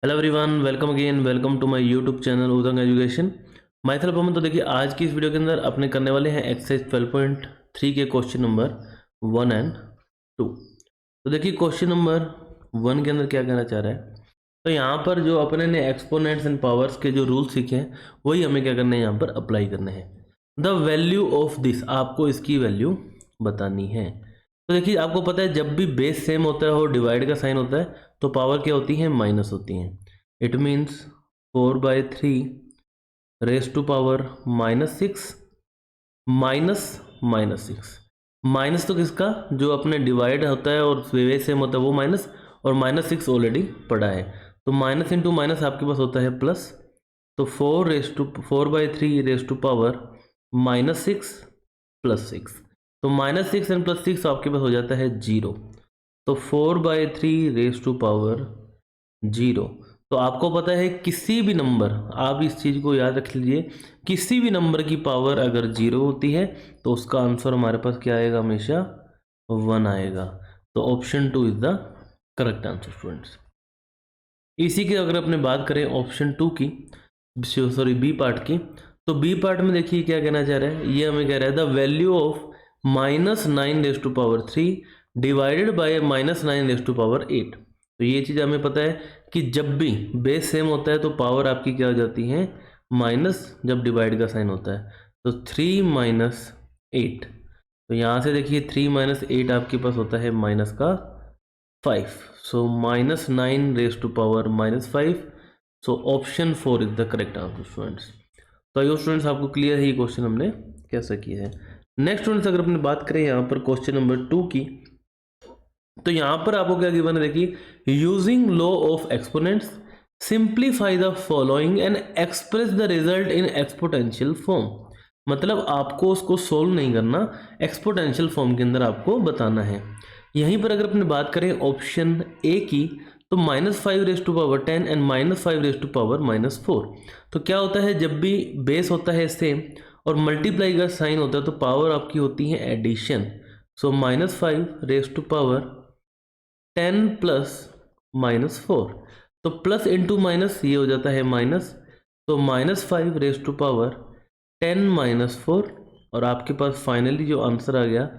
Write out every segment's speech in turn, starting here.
Hello everyone, welcome again, welcome to my YouTube channel Udang education. Myself Aman. तो देखिए आज की इस वीडियो के अंदर अपने करने वाले हैं एक्सरसाइज 12.3 के क्वेश्चन नंबर 1 एंड 2। तो देखिए क्वेश्चन नंबर 1 के अंदर क्या कहना चाह रहा है। तो यहाँ पर जो अपने ने एक्सपोनेंट्स एंड पावर्स के जो रूल सीखे हैं वही हमें क्या करने हैं, यहाँ पर अप्लाई करने हैं। द वैल्यू ऑफ दिस, आपको इसकी वैल्यू बतानी है। तो देखिए आपको पता है जब भी बेस सेम होता है और डिवाइड का साइन होता है तो पावर क्या होती है, माइनस होती है। It means 4/3 raise to power -6 minus -6। Minus तो किसका, जो अपने डिवाइड होता है और बेस सेम होता है वो माइनस, और -6 ऑलरेडी पड़ा है तो माइनस इंटू माइनस आपके पास होता है प्लस। तो 4/3 रेस टू पावर -6 + 6। तो -6 एंड +6 आपके पास हो जाता है 0। तो 4/3 रेस टू पावर 0। तो आपको पता है किसी भी नंबर, आप इस चीज़ को याद रख लीजिए, किसी भी नंबर की पावर अगर 0 होती है तो उसका आंसर हमारे पास क्या आएगा, हमेशा 1 आएगा। तो option 2 is the correct answer students. इसी की अगर अपने बात करें ऑप्शन 2 की, सॉरी बी पार्ट की, तो बी पार्ट में देखिए क्या कहना चाह रहा है। ये हमें कह रहा है the value of -9 raise to power 3 divided by -9 raise to power 8। तो ये चीज़ हमें पता है कि जब भी बेस सेम होता है तो पावर आपकी क्या हो जाती है, माइनस, जब डिवाइड का साइन होता है तो 3 - 8। तो यहाँ से देखिए 3 - 8 आपके पास होता है माइनस का 5। So -9 raise to power -5। So option 4 is the correct answer students. तो आइए स्टूडेंट्स आपको क्लियर है ये क्वेश्चन हमने कैसा किया है। नेक्स्ट स्टूडेंट्स अगर अपने बात करें यहाँ पर क्वेश्चन नंबर 2 की, तो यहाँ पर आपको क्या गिवन है, देखिए using law of exponents simplify the following and express the result in exponential form. मतलब आपको उसको सोल्व नहीं करना, एक्सपोनेंशियल फॉर्म के अंदर आपको बताना है। यहीं पर अगर अपने बात करें ऑप्शन ए की, तो -5 raise to power 10 and -5 raise to power -4। तो क्या होता है, जब भी बेस होता है सेम और मल्टीप्लाई का साइन होता है तो पावर आपकी होती है addition. So -5 raise to power 10 plus -4। तो प्लस इंटू माइनस ये हो जाता है माइनस। तो -5 रेज़ टू पावर 10 - 4, और आपके पास फाइनली जो आंसर आ गया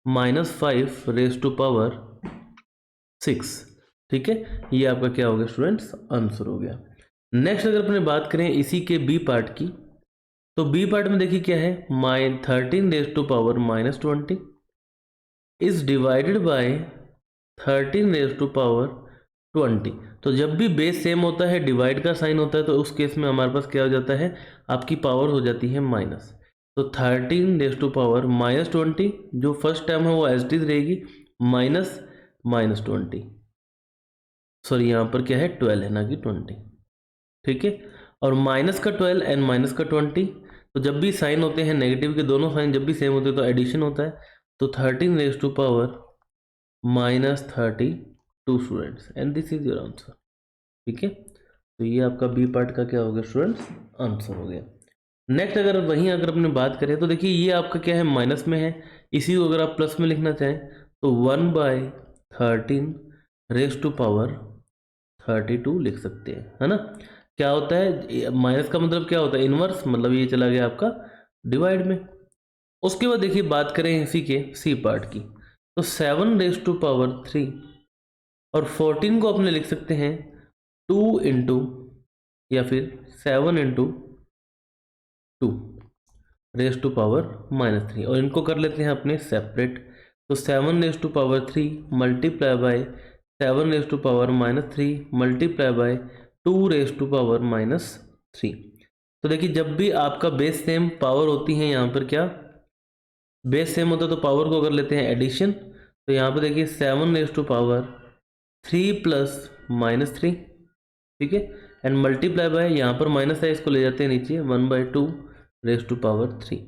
-5 रेज़ टू पावर 6। ठीक है, ये आपका क्या हो गया स्टूडेंट्स, आंसर हो गया। नेक्स्ट अगर अपने बात करें इसी के बी पार्ट की, तो बी पार्ट में देखिए क्या है, 13 raise to power -20 is divided by 13 raise to power 20। तो जब भी बेस सेम होता है, डिवाइड का साइन होता है, तो उस केस में हमारे पास क्या हो जाता है, आपकी पावर हो जाती है माइनस। तो 13 रेज़ टू पावर -20, जो फर्स्ट टर्म है वो एज इट इज रहेगी, माइनस -20। सॉरी यहाँ पर क्या है, 12 है ना कि 20। ठीक है, और माइनस का 12 एंड माइनस का 20, तो जब भी साइन होते हैं नेगेटिव के, दोनों साइन जब भी सेम होते हैं तो एडिशन होता है। तो 13 raise to power -32 students, and this is your answer. ठीक है, तो ये आपका बी पार्ट का क्या हो गया स्टूडेंट्स, आंसर हो गया। नेक्स्ट अगर अपने बात करें, तो देखिए ये आपका क्या है, माइनस में है, इसी को अगर आप प्लस में लिखना चाहें तो 1/13 रेज़ टू पावर 32 लिख सकते हैं, है ना। क्या होता है माइनस का मतलब क्या होता है, इनवर्स, मतलब ये चला गया आपका डिवाइड में। उसके बाद देखिए बात करें इसी के सी पार्ट की, तो 7 रेज़ टू पावर 3 और 14 को अपने लिख सकते हैं 2 इंटू, या फिर 7 इंटू 2 रेज़ टू पावर -3, और इनको कर लेते हैं अपने सेपरेट। तो 7 रेज़ टू पावर 3 मल्टीप्लाई बाय 7 रेज़ टू पावर -3 मल्टीप्लाई बाय 2 रेज़ टू पावर -3। तो देखिए जब भी आपका बेस सेम पावर होती है, यहाँ पर क्या बेस सेम होता है तो पावर को कर लेते हैं एडिशन। तो यहाँ पर देखिए 7 रेज़ टू पावर 3 प्लस -3, ठीक है, एंड मल्टीप्लाई बाय, यहाँ पर माइनस है इसको ले जाते हैं नीचे, 1/2 रेज़ टू पावर 3।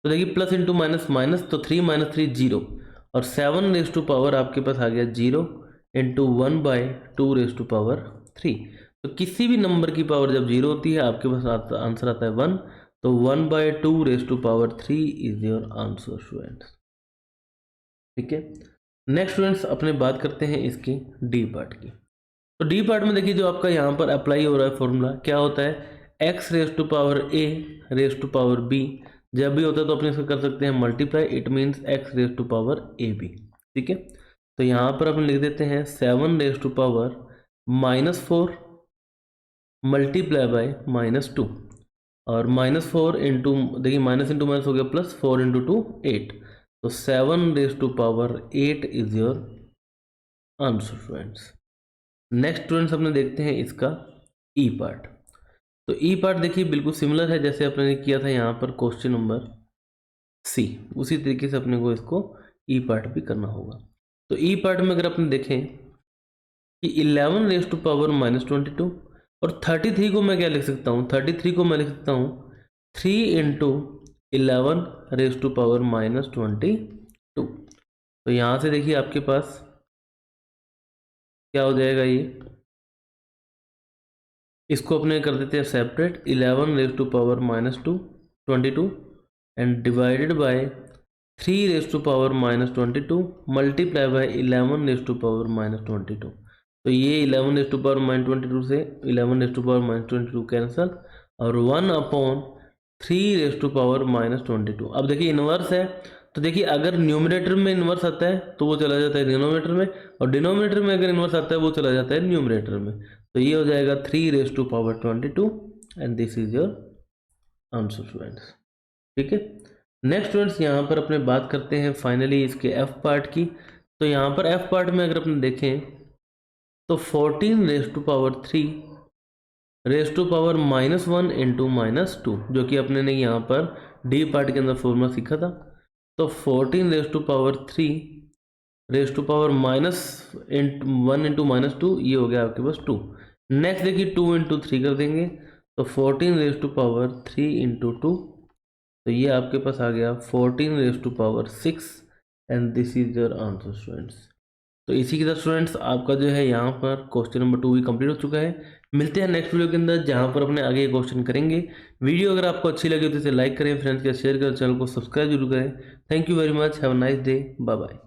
तो देखिए प्लस इंटू माइनस माइनस, तो 3 - 3 0, और 7 रेज़ टू पावर आपके पास आ गया 0 इंटू 1/2 रेज़ टू पावर 3। तो किसी भी नंबर की पावर जब 0 होती है आपके पास आंसर आता है 1। तो 1/2 raise to power 3 is your answer students. ठीक है, नेक्स्ट स्टूडेंट्स अपने बात करते हैं इसकी डी पार्ट की। तो डी पार्ट में देखिए जो आपका यहाँ पर अप्लाई हो रहा है फॉर्मूला क्या होता है, x raise to power a raise to power b. जब भी होता है तो अपने इसको कर सकते हैं multiply, it means x raise to power a b. ठीक है, तो यहाँ पर अपन लिख देते हैं 7 रेस टू पावर -4 मल्टीप्लाई बाय -2, और -4 इंटू, देखिए माइनस इंटू माइनस हो गया प्लस, 4 इंटू 2 8, तो 7 raise to power 8 is your answer students. Next students अपने देखते हैं इसका ई पार्ट। तो ई पार्ट देखिए बिल्कुल सिमिलर है जैसे अपने ने किया था यहाँ पर क्वेश्चन नंबर सी, उसी तरीके से अपने को इसको ई पार्ट भी करना होगा। तो ई पार्ट में अगर अपने देखें कि 11 रेस टू पावर -22, और 33 को मैं क्या लिख सकता हूँ, 33 को मैं लिख सकता हूँ 3 इंटू 11 रेस टू पावर -22। तो यहाँ से देखिए आपके पास क्या हो जाएगा, ये इसको अपने कर देते हैं separate, 11 raise to power -22 and divided by 3 raise to power -22 मल्टीप्लाई बाय 11 रेस टू पावर -22। तो ये 11 रेस टू पावर -22 से 11 रेस टू पावर -22 कैंसल, और 1/3 रेस टू पावर -22। अब देखिए इन्वर्स है, तो देखिए अगर न्यूमरेटर में इन्वर्स आता है तो वो चला जाता है डिनोमिनेटर में, और डिनोमिनेटर में अगर इन्वर्स आता है वो चला जाता है न्यूमरेटर में। तो ये हो जाएगा 3 raise to power 22 and this is your answer students. ठीक है, नेक्स्ट स्टूडेंट्स यहाँ पर अपने बात करते हैं फाइनली इसके एफ पार्ट की। तो यहाँ पर एफ पार्ट में अगर अपने देखें तो 14 raise to power 3 raise to power -1 into -2, जो कि अपने ने यहाँ पर डी पार्ट के अंदर फॉर्मूला सीखा था। तो 14 raise to power 3 raise to power -1 into -2, ये हो गया आपके पास 2। नेक्स्ट देखिए 2 इंटू 3 कर देंगे, तो 14 रेस टू पावर 3 इंटू 2, तो ये आपके पास आ गया 14 raise to power 6 and this is your answer students. तो इसी के साथ स्टूडेंट्स आपका जो है यहाँ पर क्वेश्चन नंबर 2 भी कंप्लीट हो चुका है। मिलते हैं नेक्स्ट वीडियो के अंदर जहाँ पर अपने आगे क्वेश्चन करेंगे। वीडियो अगर आपको अच्छी लगे तो इसे लाइक करें, फ्रेंड्स के साथ शेयर करें, चैनल को सब्सक्राइब जरूर करें। Thank you very much, have a nice day, bye bye.